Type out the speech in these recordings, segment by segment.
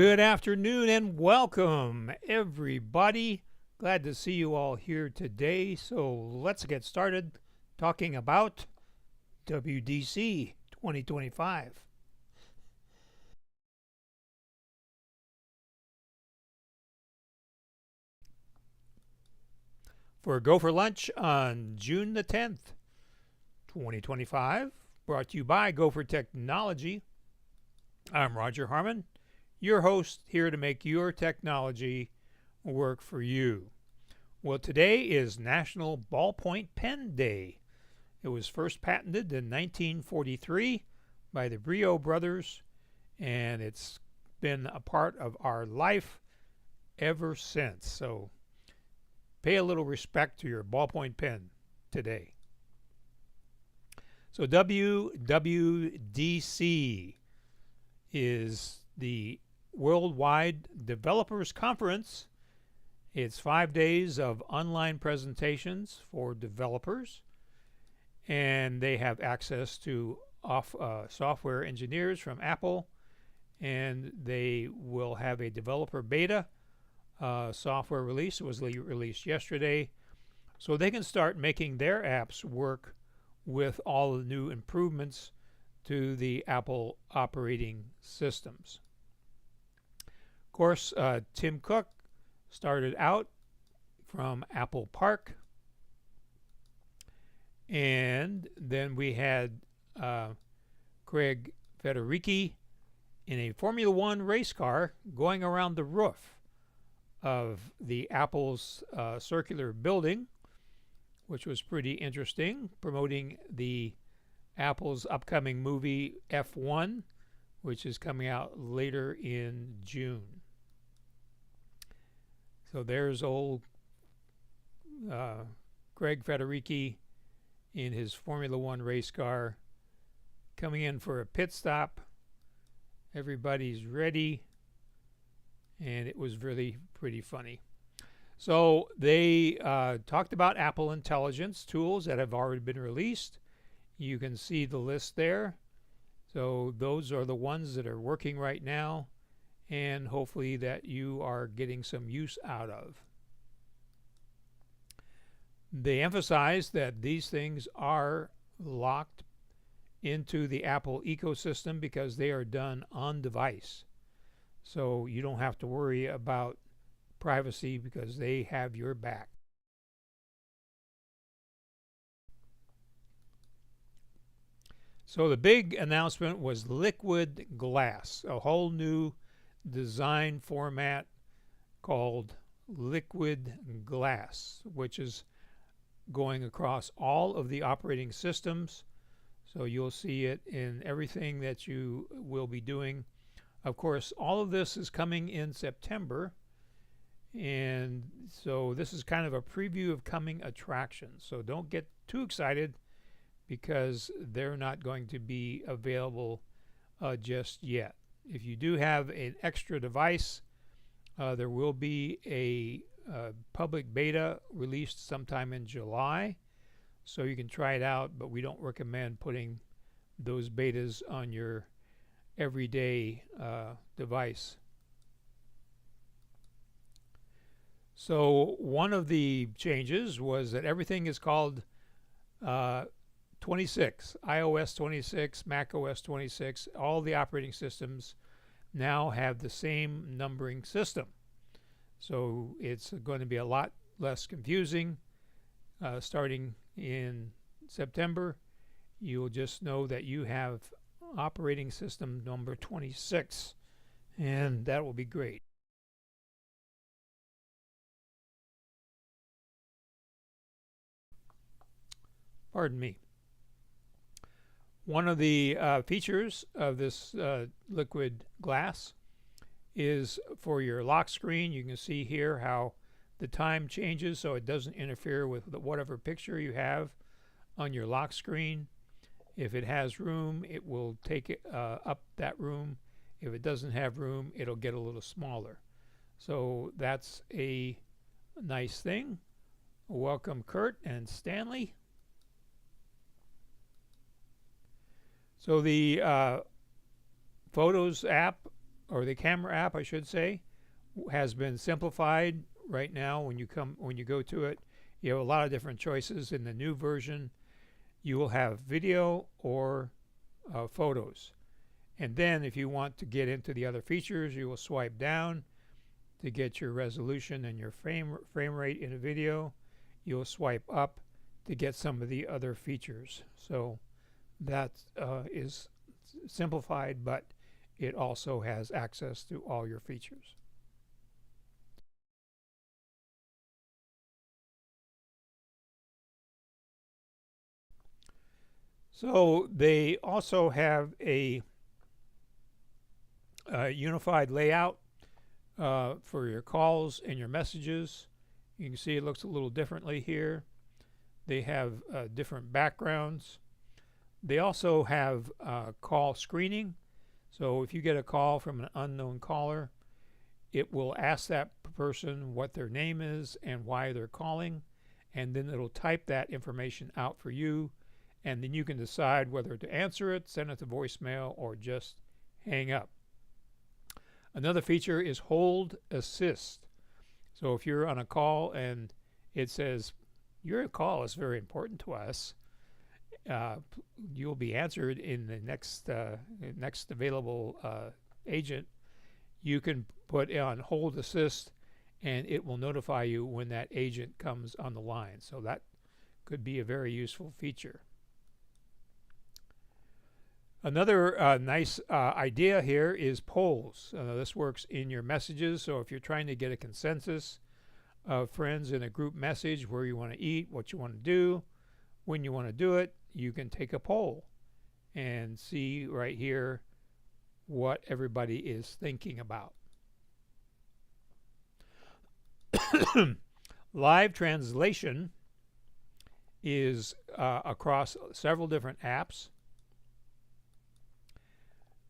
Good afternoon and welcome, everybody. Glad to see you all here today. So let's get started talking about WWDC 2025. For Go for Lunch on June the 10th, 2025, brought to you by GoFor Technology. I'm Roger Harmon, your host, here to make your technology work for you. Well, today is National Ballpoint Pen Day. It was first patented in 1943 by the Brio brothers, and it's been a part of our life ever since. So pay a little respect to your ballpoint pen today. So WWDC is the Worldwide Developers Conference. It's 5 days of online presentations for developers, and they have access to software engineers from Apple, and they will have a developer beta software release. It was released yesterday, so they can start making their apps work with all the new improvements to the Apple operating systems. Of course, Tim Cook started out from Apple Park, and then we had Craig Federighi in a Formula One race car going around the roof of the Apple's circular building, which was pretty interesting, promoting the Apple's upcoming movie F1, which is coming out later in June. So there's old Craig Federighi in his Formula One race car coming in for a pit stop. Everybody's ready, and it was really pretty funny. So they talked about Apple Intelligence tools that have already been released. You can see the list there. So those are the ones that are working right now, and hopefully that you are getting some use out of. They emphasize that these things are locked into the Apple ecosystem because they are done on device. So you don't have to worry about privacy because they have your back. So the big announcement was liquid glass, a whole new design format called liquid glass, which is going across all of the operating systems. So you'll see it in everything that you will be doing. Of course, all of this is coming in September, and so this is kind of a preview of coming attractions. So don't get too excited because they're not going to be available just yet. If you do have an extra device, there will be a public beta released sometime in July, so you can try it out, but we don't recommend putting those betas on your everyday device. So one of the changes was that everything is called 26, iOS 26, macOS 26, all the operating systems now have the same numbering system. So it's going to be a lot less confusing. Starting in September, you'll just know that you have operating system number 26, and that will be great. Pardon me. One of the features of this liquid glass is for your lock screen. You can see here how the time changes so it doesn't interfere with whatever picture you have on your lock screen. If it has room, it will take it up that room. If it doesn't have room, it'll get a little smaller. So that's a nice thing. Welcome Kurt and Stanley. So the Photos app or the camera app, I should say, has been simplified right now. When you go to it, you have a lot of different choices. In the new version, you will have video or photos. And then if you want to get into the other features, you will swipe down to get your resolution and your frame rate in a video. You'll swipe up to get some of the other features. So that is simplified, but it also has access to all your features. So they also have a unified layout for your calls and your messages. You can see it looks a little differently here. They have different backgrounds. They also have call screening. So if you get a call from an unknown caller, it will ask that person what their name is and why they're calling, and then it'll type that information out for you, and then you can decide whether to answer it, send it to voicemail, or just hang up. Another feature is hold assist. So if you're on a call and it says your call is very important to us, you'll be answered in the next available agent, you can put on hold assist and it will notify you when that agent comes on the line. So that could be a very useful feature. Another nice idea here is polls. This works in your messages. So if you're trying to get a consensus of friends in a group message, where you want to eat, what you want to do, when you want to do it, you can take a poll and see right here what everybody is thinking about. Live translation is across several different apps.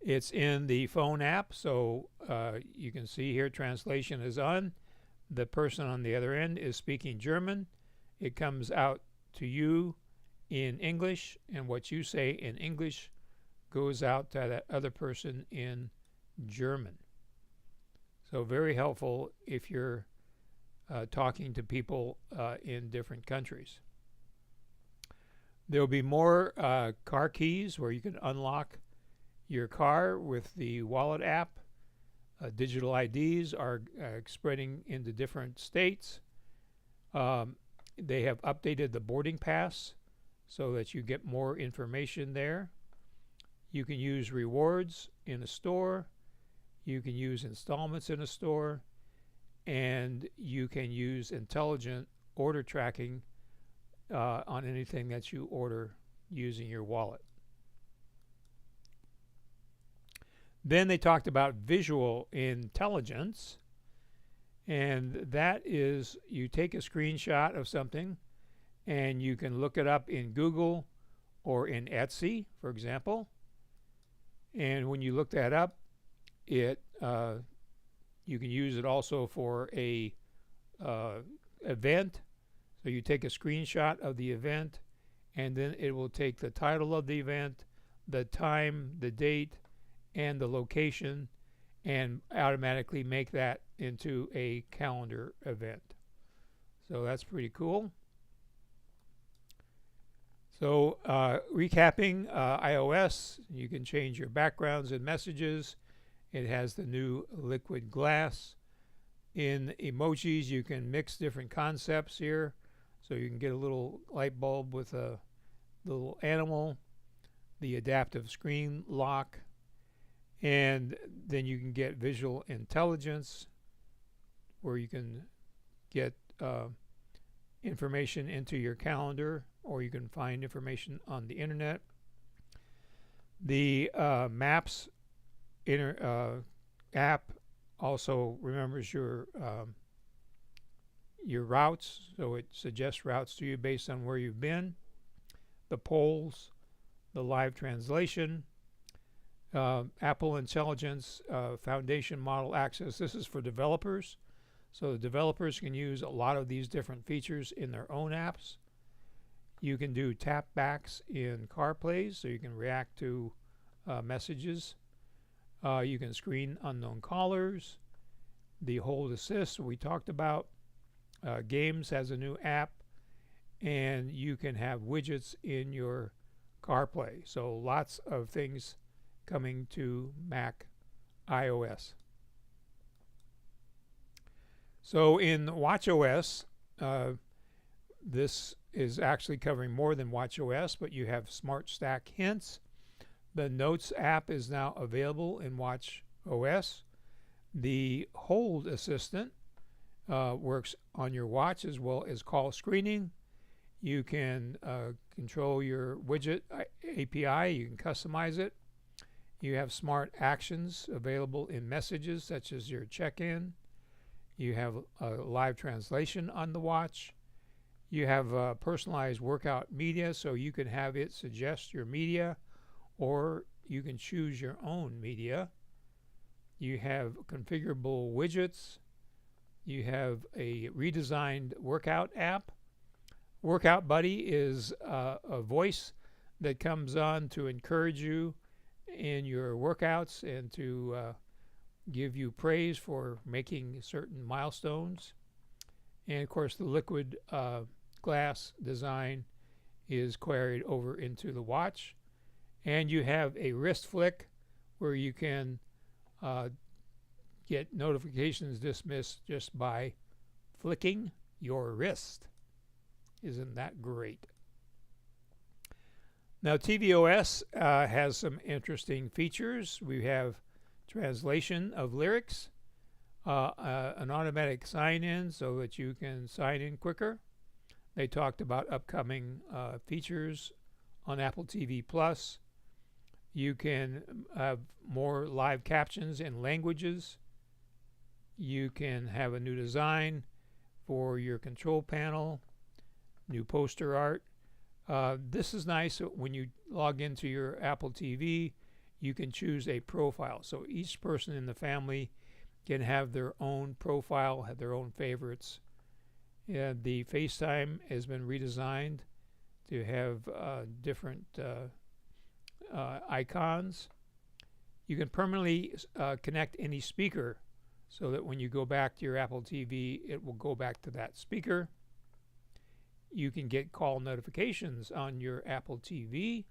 It's in the phone app, so you can see here translation is on. The person on the other end is speaking German. It comes out to you in English, and what you say in English goes out to that other person in German. So very helpful if you're talking to people in different countries. There will be more car keys where you can unlock your car with the wallet app. Digital IDs are spreading into different states. They have updated the boarding pass so that you get more information there. You can use rewards in a store. You can use installments in a store. And you can use intelligent order tracking on anything that you order using your wallet. Then they talked about visual intelligence, and that is you take a screenshot of something and you can look it up in Google or in Etsy, for example. And when you look that up, you can use it also for a event. So you take a screenshot of the event, and then it will take the title of the event, the time, the date, and the location, and automatically make that into a calendar event. So that's pretty cool. So recapping iOS, you can change your backgrounds and messages. It has the new liquid glass. In emojis, you can mix different concepts here. So you can get a little light bulb with a little animal, the adaptive screen lock, and then you can get visual intelligence, where you can get information into your calendar, or you can find information on the internet. The Maps app also remembers your routes, so it suggests routes to you based on where you've been. The polls, the live translation, Apple Intelligence Foundation Model Access. This is for developers, so the developers can use a lot of these different features in their own apps. You can do tap backs in CarPlays, so you can react to messages. You can screen unknown callers. The hold assist we talked about. Games has a new app, and you can have widgets in your CarPlay. So lots of things coming to Mac iOS. So in watchOS, this is actually covering more than watchOS, but you have Smart Stack hints. The Notes app is now available in watchOS. The Hold Assistant works on your watch as well as call screening. You can control your widget API. You can customize it. You have Smart Actions available in messages such as your check-in. You have live translation on the watch. You have personalized workout media, so you can have it suggest your media, or you can choose your own media. You have configurable widgets. You have a redesigned workout app. Workout Buddy is a voice that comes on to encourage you in your workouts and to give you praise for making certain milestones. And of course, the liquid glass design is carried over into the watch. And you have a wrist flick where you can get notifications dismissed just by flicking your wrist. Isn't that great? Now, tvOS has some interesting features. We have translation of lyrics, an automatic sign-in so that you can sign in quicker. They talked about upcoming features on Apple TV Plus. You can have more live captions in languages. You can have a new design for your control panel, new poster art. This is nice. When you log into your Apple TV, you can choose a profile. So each person in the family can have their own profile, have their own favorites. And the FaceTime has been redesigned to have different icons. You can permanently connect any speaker so that when you go back to your Apple TV, it will go back to that speaker. You can get call notifications on your Apple TV.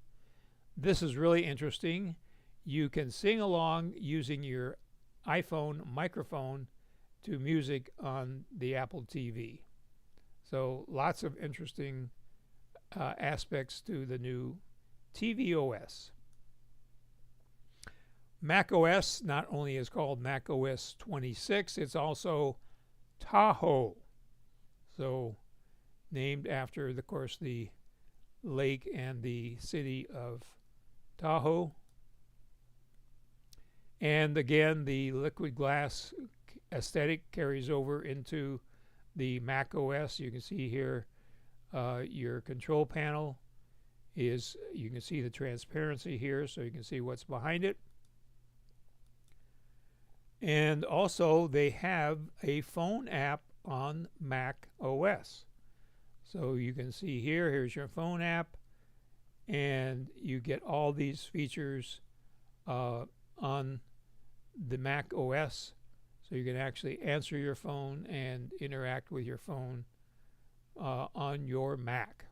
This is really interesting. You can sing along using your iPhone microphone to music on the Apple TV. So lots of interesting aspects to the new tvOS. macOS not only is called macOS 26, it's also Tahoe. So named after, of course, the lake and the city of Tahoe. And again, the liquid glass aesthetic carries over into the Mac OS. You can see here your control panel is, you can see the transparency here, so you can see what's behind it. And also they have a phone app on Mac OS. So you can see here, here's your phone app, and you get all these features on the Mac OS. So you can actually answer your phone and interact with your phone on your Mac.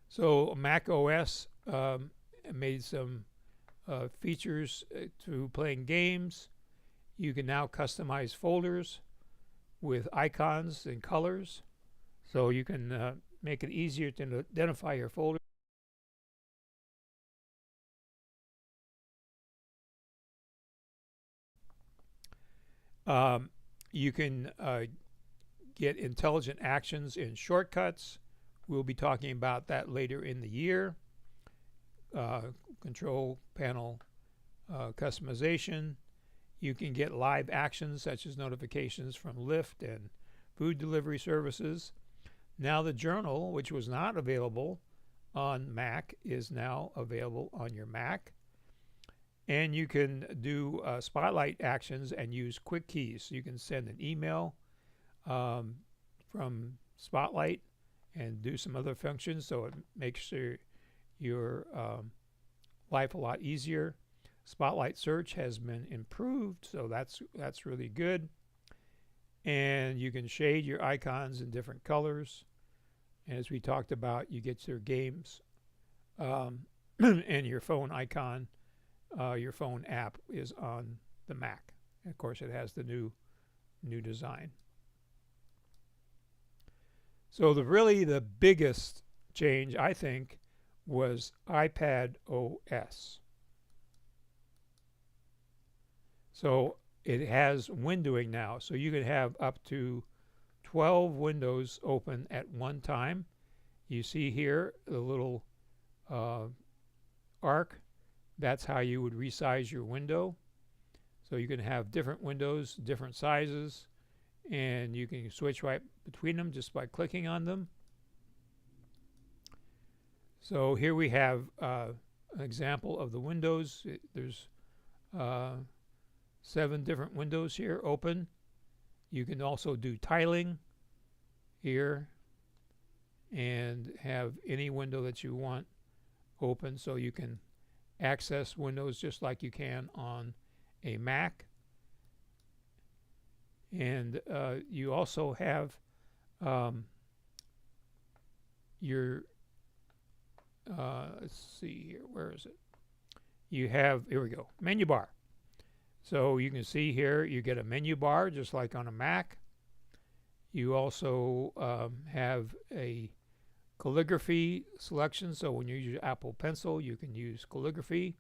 So Mac OS made some features to playing games. You can now customize folders with icons and colors, so you can make it easier to identify your folder. You can get intelligent actions in shortcuts. We'll be talking about that later in the year. Control panel customization. You can get live actions such as notifications from Lyft and food delivery services. Now the journal, which was not available on Mac, is now available on your Mac. And you can do spotlight actions and use quick keys. So you can send an email from Spotlight and do some other functions, so it makes sure your life a lot easier. Spotlight search has been improved, so that's really good. And you can shade your icons in different colors. And as we talked about, you get your games and your phone icon, your phone app is on the Mac. And of course, it has the new design. So really the biggest change, I think, was iPad OS. So it has windowing now, so you can have up to 12 windows open at one time. You see here the little arc. That's how you would resize your window. So you can have different windows, different sizes, and you can switch right between them just by clicking on them. So here we have an example of the windows. There's 7 different windows here open. You can also do tiling here and have any window that you want open, so you can access windows just like you can on a Mac. And you also have your let's see here, where is it? You have, here we go, menu bar. So you can see here you get a menu bar just like on a Mac. You also have a calligraphy selection, so when you use your Apple Pencil you can use calligraphy.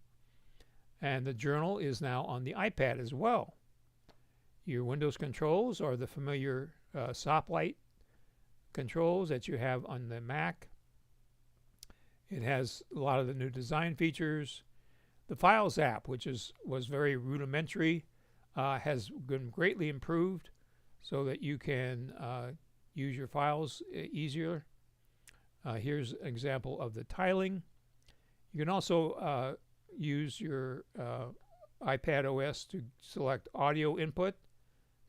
And the journal is now on the iPad as well. Your Windows controls are the familiar stoplight controls that you have on the Mac. It has a lot of the new design features. The Files app, which was very rudimentary, has been greatly improved so that you can use your files easier. Here's an example of the tiling. You can also use your iPad OS to select audio input.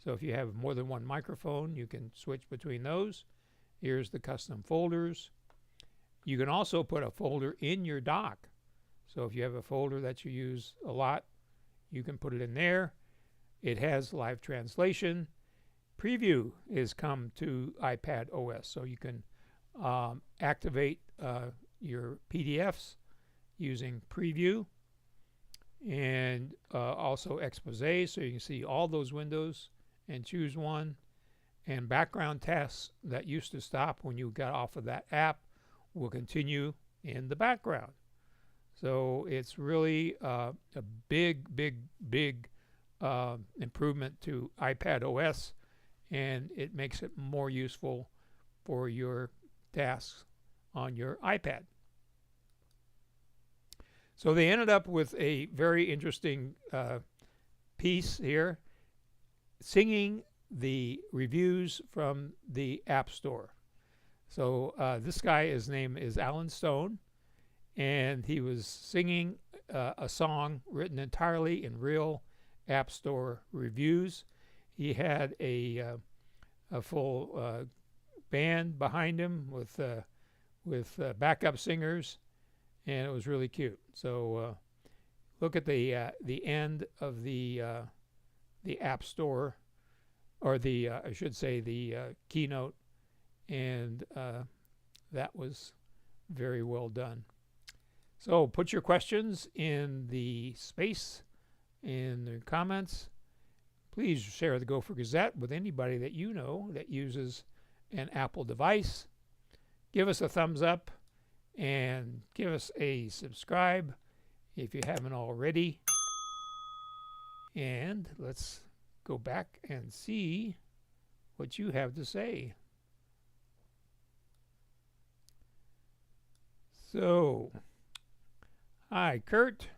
So if you have more than one microphone, you can switch between those. Here's the custom folders. You can also put a folder in your dock. So if you have a folder that you use a lot, you can put it in there. It has live translation. Preview is come to iPad OS, so you can activate your PDFs using Preview, and also Expose, so you can see all those windows and choose one. And background tasks that used to stop when you got off of that app will continue in the background. So it's really a big improvement to iPad OS, and it makes it more useful for your tasks on your iPad. So they ended up with a very interesting piece here, singing the reviews from the App Store. So this guy, his name is Alan Stone, and he was singing a song written entirely in real App Store reviews. He had a full band behind him with backup singers, and it was really cute. So look at the end of the App Store, or I should say the keynote, and that was very well done. So put your questions in the space in the comments. Please share the GoFor Gazette with anybody that you know that uses an Apple device. Give us a thumbs up and give us a subscribe if you haven't already. And let's go back and see what you have to say. So, hi, Kurt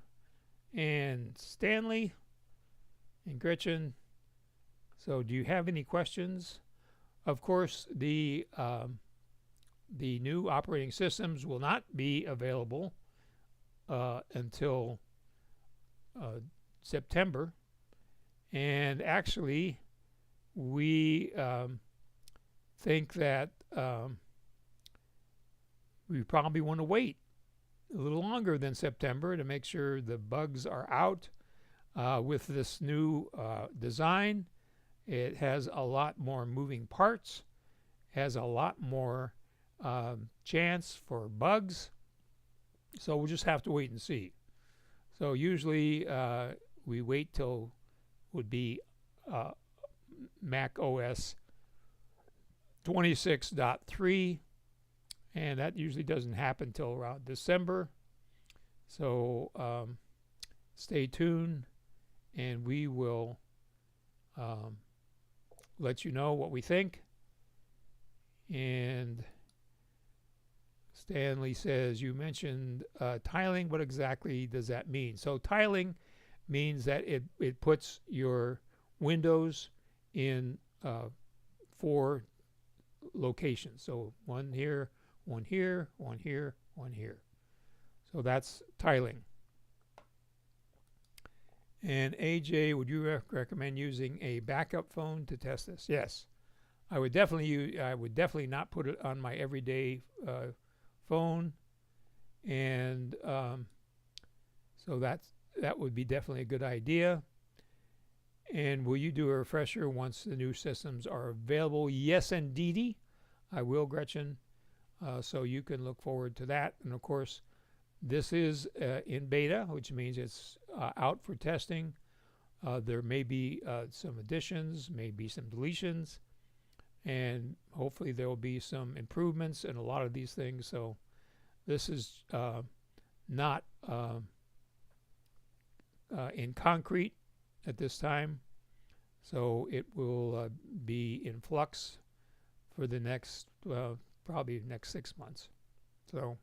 and Stanley and Gretchen. So, do you have any questions? Of course, the new operating systems will not be available until September. And actually, we think that we probably want to wait a little longer than September to make sure the bugs are out. With this new design, it has a lot more moving parts, has a lot more chance for bugs, so we'll just have to wait and see. So usually we wait till would be Mac OS 26.3, and that usually doesn't happen till around December. So stay tuned, and we will let you know what we think. And Stanley says, you mentioned tiling. What exactly does that mean? So tiling means that it puts your windows in 4 locations. So one here, one here, one here, one here. So that's tiling. And AJ, would you recommend using a backup phone to test this? Yes, I would definitely not put it on my everyday phone, and so that would be definitely a good idea. And will you do a refresher once the new systems are available? Yes, indeedy, I will, Gretchen. So you can look forward to that. And of course, this is in beta, which means it's out for testing. There may be some additions, maybe some deletions, and hopefully there will be some improvements in a lot of these things. So this is not in concrete at this time, so it will be in flux for the next probably next 6 months. So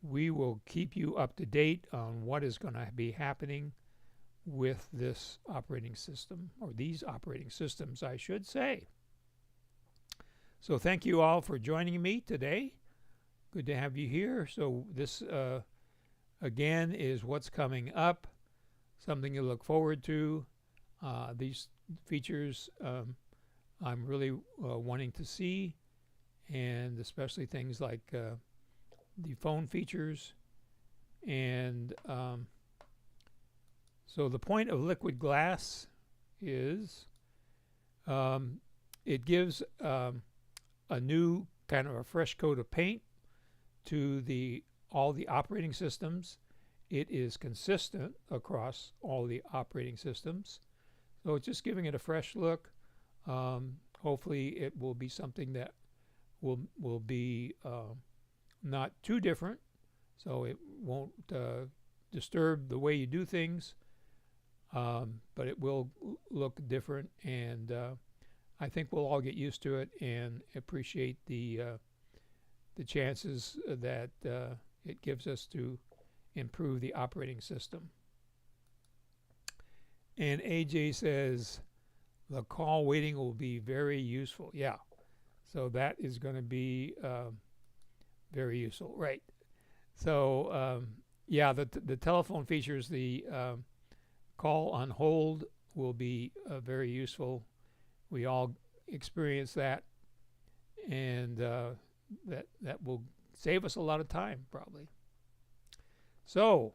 we will keep you up to date on what is going to be happening with this operating system, or these operating systems, I should say. So thank you all for joining me today. Good to have you here. So this, again, is what's coming up, something to look forward to. These features I'm really wanting to see, and especially things like the phone features. And so the point of liquid glass is it gives a new kind of a fresh coat of paint to all the operating systems. It is consistent across all the operating systems, so it's just giving it a fresh look. Hopefully it will be something that will be not too different, so it won't disturb the way you do things, but it will look different, and I think we'll all get used to it and appreciate the chances that it gives us to improve the operating system. And AJ says the call waiting will be very useful. Yeah, so that is going to be very useful, right? So yeah, the telephone features, the call on hold will be very useful. We all experience that, and that will save us a lot of time, probably. So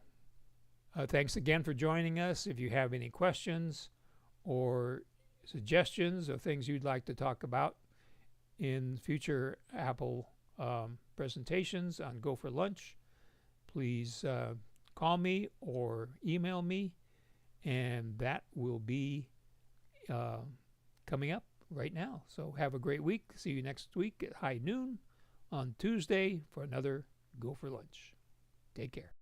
thanks again for joining us. If you have any questions or suggestions or things you'd like to talk about in future Apple presentations on Go for Lunch, please call me or email me, and that will be coming up right now. So have a great week. See you next week at high noon on Tuesday for another Go for Lunch. Take care.